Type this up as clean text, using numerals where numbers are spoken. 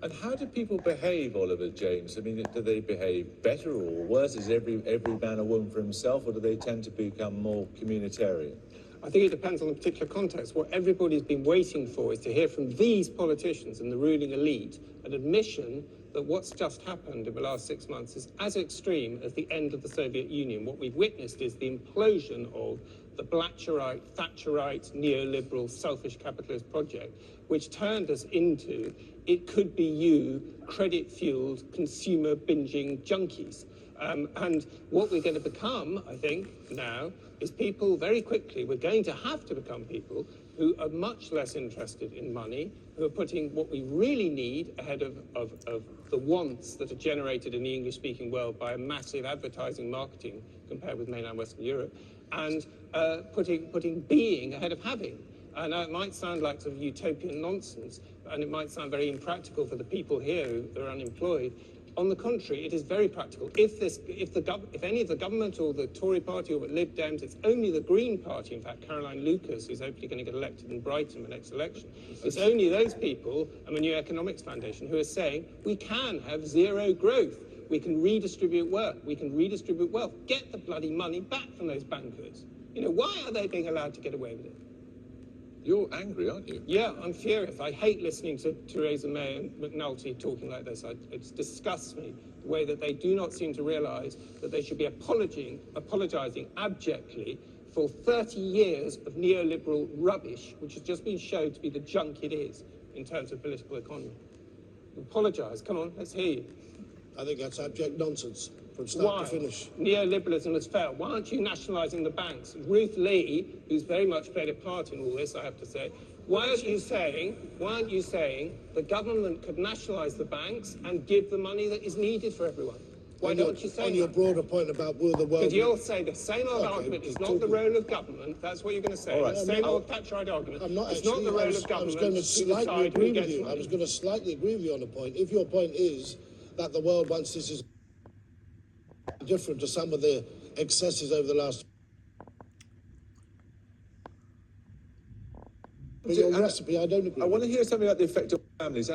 And how do people behave, Oliver James? I mean, do they behave better or worse? Is every man or woman for himself, or do they tend to become more communitarian? I think it depends on the particular context. What everybody's been waiting for is to hear from these politicians and the ruling elite an admission that what's just happened in the last 6 months is as extreme as the end of the Soviet Union. What we've witnessed is the implosion of the Thatcherite, neoliberal, selfish capitalist project, which turned us into, it could be you, credit-fueled, consumer binging junkies. And what we're going to become, I think, now, is people very quickly, we're going to have to become people who are much less interested in money, who are putting what we really need ahead of the wants that are generated in the English-speaking world by a massive advertising marketing compared with mainland Western Europe, and putting being ahead of having. And it might sound like sort of utopian nonsense, and it might sound very impractical for the people here who are unemployed. On the contrary, it is very practical. If any of the government or the Tory party or the Lib Dems, it's only the Green Party, in fact, Caroline Lucas, who's hopefully going to get elected in Brighton in the next election, it's only those people and the New Economics Foundation who are saying we can have zero growth. We can redistribute work. We can redistribute wealth. Get the bloody money back from those bankers. You know, why are they being allowed to get away with it? You're angry, aren't you? Yeah, I'm furious. I hate listening to Theresa May and McNulty talking like this. It disgusts me, the way that they do not seem to realise that they should be apologising abjectly for 30 years of neoliberal rubbish, which has just been shown to be the junk it is in terms of political economy. Apologise. Come on, let's hear you. I think that's abject nonsense from start to finish. Neoliberalism has failed. Why aren't you nationalising the banks? Ruth Lee, who's very much played a part in all this, I have to say, why aren't you saying the government could nationalise the banks and give the money that is needed for everyone? Why don't you say that? On your broader point about will the world... Because you'll say the same old argument, it's not the role of government, that's what you're going to say. Right. The same old Thatcherite argument. I'm not it's not the role of government. I was going to slightly agree with you. I was going to slightly agree with you on the point. If your point is that the world, once this is different to some of the excesses over the last... But your recipe, I don't agree. I want to hear something about the effect on families.